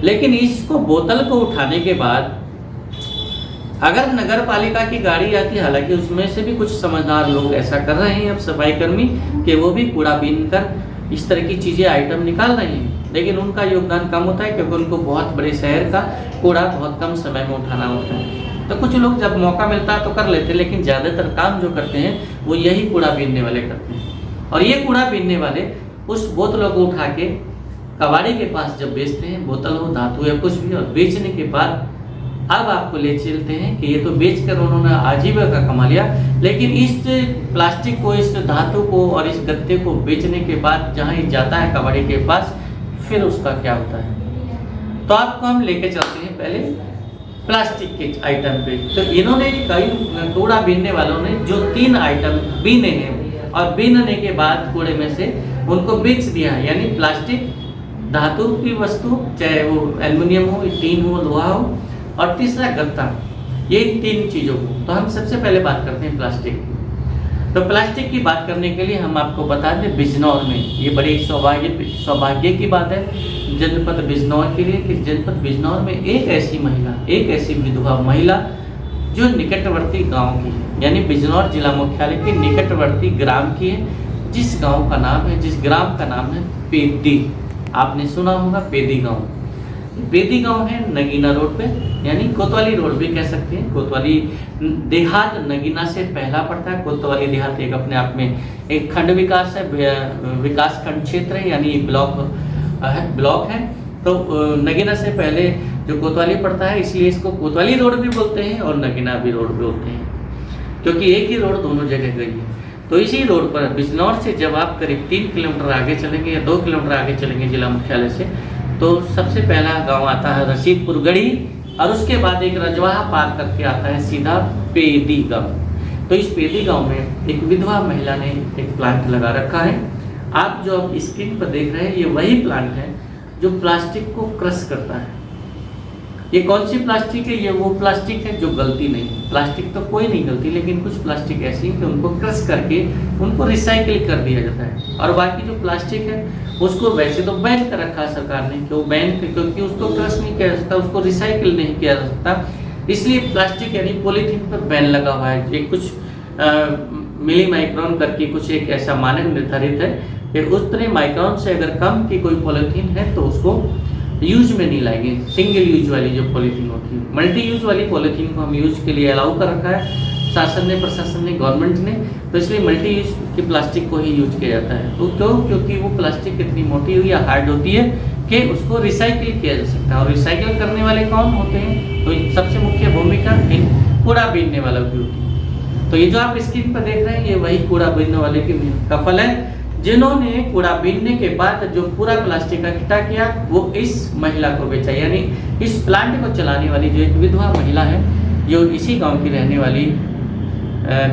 [SPEAKER 2] लेकिन इसको बोतल को उठाने के बाद अगर नगर पालिका की गाड़ी आती है, हालांकि उसमें से भी कुछ समझदार लोग ऐसा कर रहे हैं अब सफाई कर्मी कि वो भी कूड़ा बीन कर इस तरह की चीज़ें आइटम निकाल रहे हैं, लेकिन उनका योगदान कम होता है क्योंकि उनको बहुत बड़े शहर का कूड़ा बहुत कम समय में उठाना होता है। तो कुछ लोग जब मौका मिलता है तो कर लेते हैं, लेकिन ज़्यादातर काम जो करते हैं वो यही कूड़ा बीनने वाले करते हैं। और ये कूड़ा बीनने वाले उस बोतलों को उठा के कबाड़ी के पास जब बेचते हैं, बोतल हो, धातु या कुछ भी, और बेचने के बाद अब आपको ले चलते हैं कि ये तो बेचकर उन्होंने आजीविका कमा लिया, लेकिन इस प्लास्टिक को, इस धातु को और इस गत्ते को बेचने के बाद जहाँ ये जाता है कबाड़ी के पास, फिर उसका क्या होता है। तो आपको हम लेके चलते हैं पहले प्लास्टिक के आइटम पे। तो इन्होंने कई कूड़ा बीनने वालों ने जो 3 आइटम बीने हैं और बीनने के बाद कूड़े में से उनको बेच दिया है, यानी प्लास्टिक, धातु की वस्तु, चाहे वो एल्युमिनियम हो, टीन हो, लोहा हो, और तीसरा गत्ता, ये 3 चीज़ों को। तो हम सबसे पहले बात करते हैं प्लास्टिक की। तो प्लास्टिक की बात करने के लिए हम आपको बता दें बिजनौर में, ये बड़ी सौभाग्य की बात है जनपद बिजनौर के लिए कि जनपद बिजनौर में एक ऐसी महिला, एक ऐसी विधवा महिला जो निकटवर्ती गांव की है, यानी बिजनौर जिला मुख्यालय के निकटवर्ती ग्राम की है, जिस ग्राम का नाम है पेदी। आपने सुना होगा पेदी गाँव। बेदी गांव है नगीना रोड पे, यानी कोतवाली रोड भी कह सकते हैं। कोतवाली देहात नगीना से पहला पड़ता है। कोतवाली देहात एक अपने आप में एक खंड विकास है, विकास खंड क्षेत्र है, यानी ब्लॉक है। तो नगीना से पहले जो कोतवाली पड़ता है, इसलिए इसको कोतवाली रोड भी बोलते हैं और नगीना भी रोड भी बोलते हैं, क्योंकि एक ही रोड दोनों जगह गई है। तो इसी रोड पर बिजनौर से जब आप करीब 3 किलोमीटर आगे चलेंगे या 2 किलोमीटर आगे चलेंगे जिला मुख्यालय से, तो सबसे पहला गांव आता है रशीदपुर गढ़ी, और उसके बाद एक रजवाहा पार करके आता है सीधा पेदी गांव। तो इस पेदी गांव में एक विधवा महिला ने एक प्लांट लगा रखा है। आप जो अब स्क्रीन पर देख रहे हैं, ये वही प्लांट है जो प्लास्टिक को क्रश करता है। ये कौन सी प्लास्टिक है? ये वो प्लास्टिक है जो गलती नहीं है। प्लास्टिक तो कोई नहीं गलती, लेकिन कुछ प्लास्टिक ऐसी है कि उनको क्रश करके उनको रिसाइकिल कर दिया जाता है, और बाकी जो प्लास्टिक है उसको वैसे तो बैन कर रखा है सरकार ने, क्योंकि उसको क्रश नहीं किया जा सकता, उसको रिसाइकिल नहीं किया जा सकता, इसलिए प्लास्टिक यानी पॉलीथीन पर बैन लगा हुआ है। ये कुछ मिली माइक्रोन करके कुछ एक ऐसा मानक निर्धारित है कि उतने माइक्रोन से अगर कम की कोई पॉलीथीन है तो उसको यूज में नहीं लाएंगे। सिंगल यूज वाली जो पॉलीथीन होती है, मल्टी यूज वाली पॉलीथीन को हम यूज के लिए अलाउ कर रखा है शासन ने, प्रशासन ने, गवर्नमेंट ने। तो इसलिए मल्टी यूज की प्लास्टिक को ही यूज किया जाता है। तो क्यों? क्योंकि वो प्लास्टिक इतनी मोटी हुई या हार्ड होती है कि उसको रिसाइकिल किया जा सकता है। और रिसाइकिल करने वाले कौन होते हैं? तो सबसे मुख्य भूमिका इन कूड़ा बीनने वालों की होती है। तो ये जो आप स्क्रीन पर देख रहे हैं, ये वही कूड़ा बीनने वाले की का फल है, जिन्होंने कूड़ा बीनने के बाद जो पूरा प्लास्टिक इकट्ठा किया वो इस महिला को बेचा। यानी इस प्लांट को चलाने वाली जो एक विधवा महिला है, जो इसी गांव की रहने वाली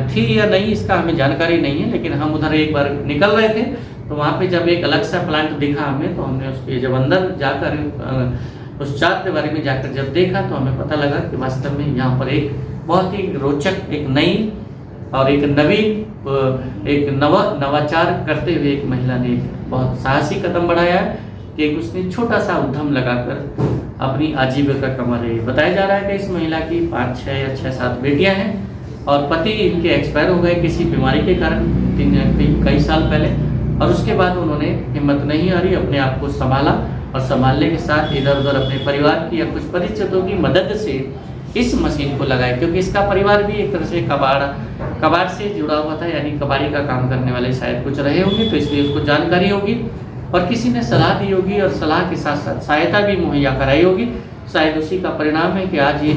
[SPEAKER 2] थी या नहीं इसका हमें जानकारी नहीं है, लेकिन हम उधर एक बार निकल रहे थे तो वहाँ पे जब एक अलग सा प्लांट दिखा हमें, तो हमने उसके जब अंदर जाकर उस चार दीवारी में जाकर जब देखा तो हमें पता लगा कि वास्तव में यहाँ पर एक बहुत ही रोचक, एक नई और एक नवीन, एक नवाचार करते हुए एक महिला ने बहुत साहसी कदम बढ़ाया है कि उसने छोटा सा उद्यम लगाकर अपनी आजीविका कमा रही है। बताया जा रहा है कि इस महिला की 5, 6 या 6-7 बेटियां हैं और पति इनके एक्सपायर हो गए किसी बीमारी के कारण कई साल पहले, और उसके बाद उन्होंने हिम्मत नहीं हारी, अपने आप को संभाला और संभालने के साथ इधर उधर अपने परिवार की या कुछ परिचितों की मदद से इस मशीन को लगाया, क्योंकि इसका परिवार भी एक तरह से कबाड़ से जुड़ा हुआ था, यानी कबाड़ी का काम करने वाले शायद कुछ रहे होंगे, तो इसलिए उसको जानकारी होगी और किसी ने सलाह दी होगी और सलाह के साथ साथ सहायता भी मुहैया कराई होगी। शायद उसी का परिणाम है कि आज ये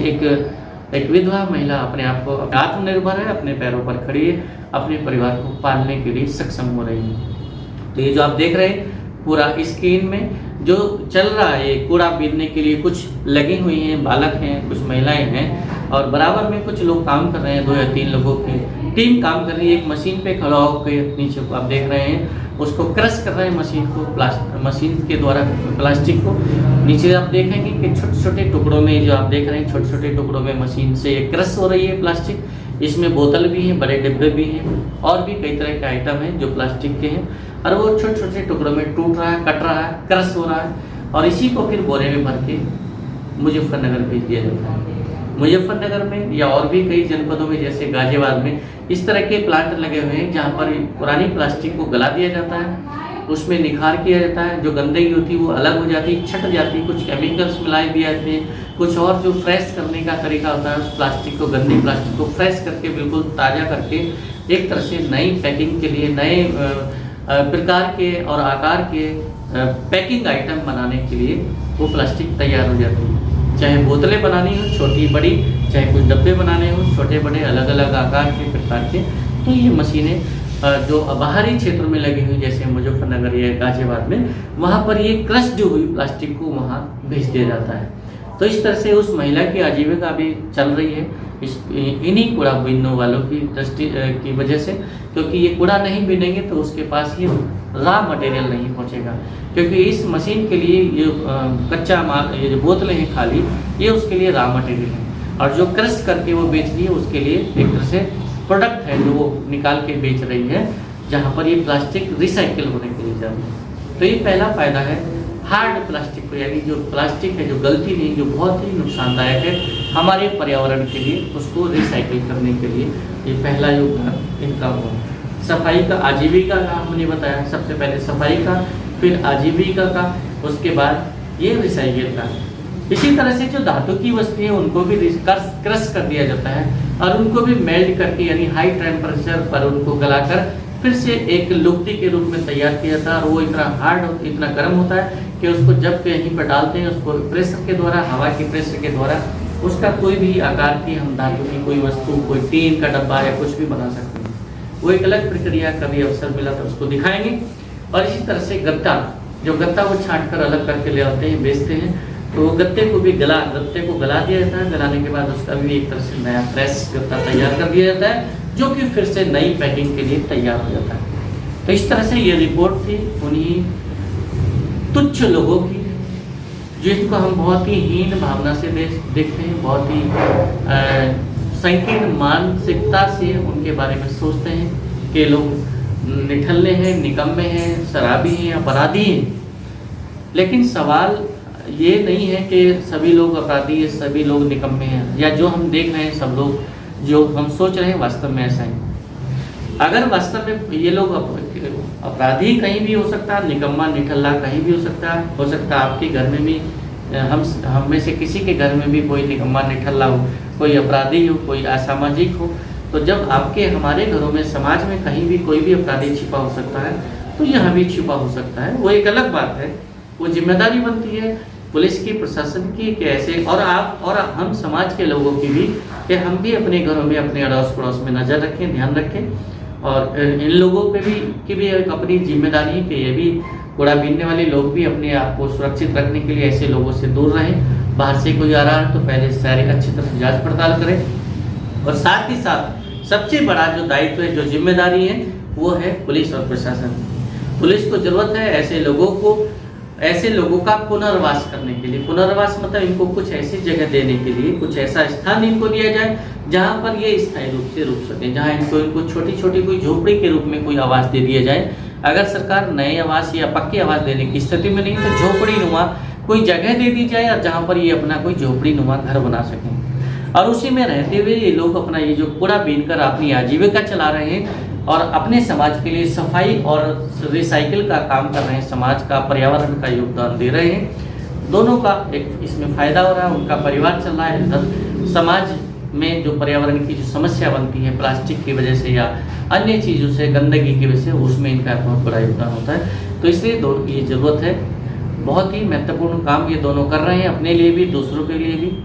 [SPEAKER 2] एक विधवा महिला अपने आप को आत्मनिर्भर है, अपने पैरों पर खड़ी है, अपने परिवार को पालने के लिए सक्षम हो रही है। तो ये जो आप देख रहे हैं पूरा स्क्रीन में जो चल रहा है, कूड़ा बीनने के लिए कुछ लगी हुई हैं, बालक हैं, कुछ महिलाएं हैं और बराबर में कुछ लोग काम कर रहे हैं। 2 या 3 लोगों की टीम काम कर रही है। एक मशीन पे खड़ा होकर नीचे को आप देख रहे हैं, उसको क्रश कर रहे हैं मशीन को, मशीन के द्वारा प्लास्टिक को। नीचे आप देखेंगे कि छोटे छोटे टुकड़ों में, जो आप देख रहे हैं छोटे छोटे टुकड़ों में मशीन से क्रश हो रही है प्लास्टिक। इसमें बोतल भी हैं, बड़े डिब्बे भी हैं और भी कई तरह के आइटम हैं जो प्लास्टिक के हैं, और वो छोटे छोटे टुकड़ों में टूट रहा है, कट रहा है, क्रश हो रहा है। और इसी को फिर बोरे में भर के मुजफ्फरनगर भेज दिया जाता है। मुजफ्फरनगर में या और भी कई जनपदों में जैसे गाजियाबाद में इस तरह के प्लांट लगे हुए हैं जहाँ पर पुरानी प्लास्टिक को गला दिया जाता है, उसमें निखार किया जाता है, जो गंदगी होती है वो अलग हो जाती है, छट जाती है, कुछ केमिकल्स मिलाए दिए जाते हैं, कुछ और जो फ्रेश करने का तरीका होता है उस प्लास्टिक को, गंदी प्लास्टिक को फ्रेश करके बिल्कुल ताज़ा करके एक तरह से नई पैकिंग के लिए नए प्रकार के और आकार के पैकिंग आइटम बनाने के लिए वो प्लास्टिक तैयार हो जाती है। चाहे बोतलें बनानी हो छोटी बड़ी, चाहे कुछ डब्बे बनाने हो छोटे बड़े अलग अलग आकार के प्रकार के, तो ये मशीनें जो बाहरी क्षेत्र में लगी हुई जैसे मुजफ्फरनगर या गाजियाबाद में, वहाँ पर ये क्रश जो हुई प्लास्टिक को वहाँ भेज दिया जाता है। तो इस तरह से उस महिला की आजीविका भी चल रही है इन्हीं कूड़ा बीनने वालों की दृष्टि की वजह से, क्योंकि ये कूड़ा नहीं बीनेंगे तो उसके पास ये रॉ मटेरियल नहीं पहुंचेगा, क्योंकि इस मशीन के लिए ये कच्चा माल, ये जो बोतलें हैं खाली, ये उसके लिए रॉ मटेरियल है, और जो क्रश करके वो बेच रही है उसके लिए एक तरह से प्रोडक्ट है जो वो निकाल के बेच रही है, जहाँ पर ये प्लास्टिक रिसाइकिल होने के लिए जा रही है। तो ये पहला फायदा है हार्ड प्लास्टिक को, यानी जो प्लास्टिक है जो गलती नहीं, जो बहुत ही नुकसानदायक है हमारे पर्यावरण के लिए, उसको रिसाइकिल करने के लिए ये पहला योगदान इनका हुआ। सफाई का, आजीविका का हमने बताया, सबसे पहले सफाई का, फिर आजीविका का, उसके बाद ये रिसाइकिल का। इसी तरह से जो धातु की वस्तुएं हैं उनको भी क्रश कर दिया जाता है और उनको भी मेल्ट करके यानी हाई टेम्परेचर पर उनको गलाकर फिर से एक लुगदी के रूप में तैयार किया जाता है, और वो इतना हार्ड, इतना गर्म होता है कि उसको जब कहीं पर डालते हैं उसको प्रेशर के द्वारा, हवा के प्रेशर के द्वारा उसका कोई भी आकार की हम धातु की कोई वस्तु, कोई टीन का डब्बा या कुछ भी बना सकते हैं। वो एक अलग प्रक्रिया कभी अवसर मिला तो उसको दिखाएंगे। और इसी तरह से गत्ता, जो गत्ता वो छाँट कर अलग करके ले आते हैं, बेचते हैं, तो वो गत्ते को गला दिया जाता है। गलाने के बाद उसका भी एक तरह से नया फ्रेश गत्ता तैयार कर दिया जाता है, जो कि फिर से नई पैकिंग के लिए तैयार हो जाता है। तो इस तरह से ये रिपोर्ट थी उन्हीं तुच्छ लोगों की, जिसको हम बहुत ही हीन भावना से देखते हैं, बहुत ही संकीर्ण मानसिकता से उनके बारे में सोचते हैं कि लोग निठल्ले हैं, निकम्मे हैं, शराबी हैं, अपराधी हैं। लेकिन सवाल ये नहीं है कि सभी लोग अपराधी हैं, सभी लोग निकम्मे हैं, या जो हम देख रहे हैं सब लोग जो हम सोच रहे हैं वास्तव में ऐसा है। अगर वास्तव में ये लोग अपराधी कहीं भी हो सकता है, निकम्मा निठल्ला कहीं भी हो सकता है आपके घर में भी, हम में से किसी के घर में भी कोई निकम्मा निठल्ला हो, कोई अपराधी हो, कोई असामाजिक हो। तो जब आपके हमारे घरों में, समाज में कहीं भी कोई भी अपराधी छिपा हो सकता है, तो यहाँ भी छिपा हो सकता है। वो एक अलग बात है, वो जिम्मेदारी बनती है पुलिस की, प्रशासन की, कि ऐसे और आप और हम समाज के लोगों की भी, कि हम भी अपने घरों में, अपने अड़ोस पड़ोस में नज़र रखें, ध्यान रखें। और इन लोगों पे भी की भी एक अपनी जिम्मेदारी है कि ये भी कूड़ा बीनने वाले लोग भी अपने आप को सुरक्षित रखने के लिए ऐसे लोगों से दूर रहें। बाहर से कोई आ रहा है तो पहले सारी अच्छी तरह से जाँच पड़ताल करें। और साथ ही साथ सबसे बड़ा जो दायित्व है, जो जिम्मेदारी है, वो है पुलिस और प्रशासन। पुलिस को ज़रूरत है ऐसे लोगों का पुनर्वास करने के लिए। पुनर्वास मतलब इनको कुछ ऐसी जगह देने के लिए, कुछ ऐसा स्थान इनको दिया जाए जहाँ पर ये स्थायी रूप से रुक सकें, जहाँ इनको छोटी छोटी कोई झोपड़ी के रूप में कोई आवास दे दिया जाए। अगर सरकार नए आवास या पक्के आवास देने की स्थिति में नहीं तो झोपड़ी नुमा कोई जगह दे दी जाए, और जहाँ पर ये अपना कोई झोपड़ी नुमा घर बना सकें, और उसी में रहते हुए ये लोग अपना ये जो कूड़ा बीनकर अपनी आजीविका चला रहे हैं और अपने समाज के लिए सफाई और रिसाइकिल का काम कर रहे हैं, समाज का, पर्यावरण का योगदान दे रहे हैं। दोनों का एक इसमें फ़ायदा हो रहा है, उनका परिवार चल रहा है, समाज में जो पर्यावरण की जो समस्या बनती है प्लास्टिक की वजह से या अन्य चीज़ों से, गंदगी की वजह से, उसमें इनका बहुत बड़ा योगदान होता है। तो इसलिए ये ज़रूरत है, बहुत ही महत्वपूर्ण काम ये दोनों कर रहे हैं, अपने लिए भी, दूसरों के लिए भी,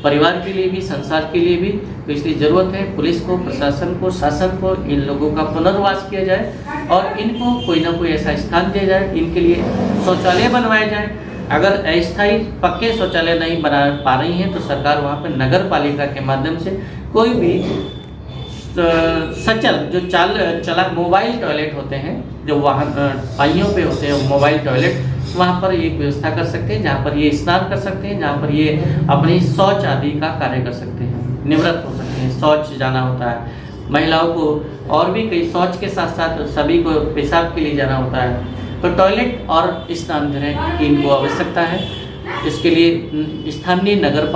[SPEAKER 2] परिवार के लिए भी, संसार के लिए भी। तो इसलिए ज़रूरत है पुलिस को, प्रशासन को, शासन को, इन लोगों का पुनर्वास किया जाए और इनको कोई ना कोई ऐसा स्थान दिया जाए, इनके लिए शौचालय बनवाए जाए। अगर अस्थायी पक्के शौचालय नहीं बना पा रही हैं तो सरकार वहाँ पर नगर पालिका के माध्यम से कोई भी सचल जो चला मोबाइल टॉयलेट होते हैं, जो वाहन पाइयों पे होते हैं मोबाइल टॉयलेट, वहाँ पर एक व्यवस्था कर सकते हैं जहाँ पर ये स्नान कर सकते हैं, जहाँ पर ये अपनी शौच आदि का कार्य कर सकते हैं, निवृत्त हो सकते हैं। शौच जाना होता है महिलाओं को, और भी कई शौच के साथ साथ सभी को पेशाब के लिए जाना होता है, तो टॉयलेट और स्नान गृह की इनको आवश्यकता है। इसके लिए स्थानीय नगर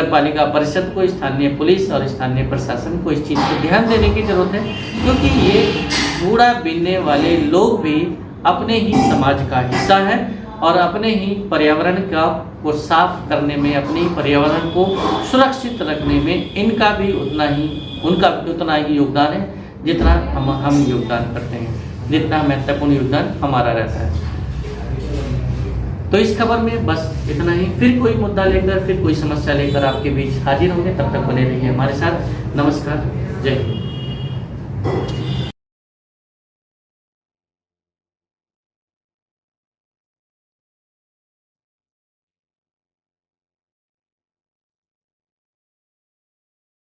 [SPEAKER 2] पालिका परिषद को, स्थानीय पुलिस और स्थानीय प्रशासन को इस चीज़ पर ध्यान देने की ज़रूरत है, क्योंकि ये कूड़ा बीनने वाले लोग भी अपने ही समाज का हिस्सा है और अपने ही पर्यावरण को साफ करने में, अपने ही पर्यावरण को सुरक्षित रखने में उनका भी उतना ही योगदान है जितना हम योगदान करते हैं, जितना महत्वपूर्ण योगदान हमारा रहता है। तो इस खबर में बस इतना ही। फिर कोई मुद्दा लेकर, फिर कोई समस्या लेकर आपके बीच हाजिर होंगे। तब तक बने रहिए हमारे साथ। नमस्कार, जय हिंद।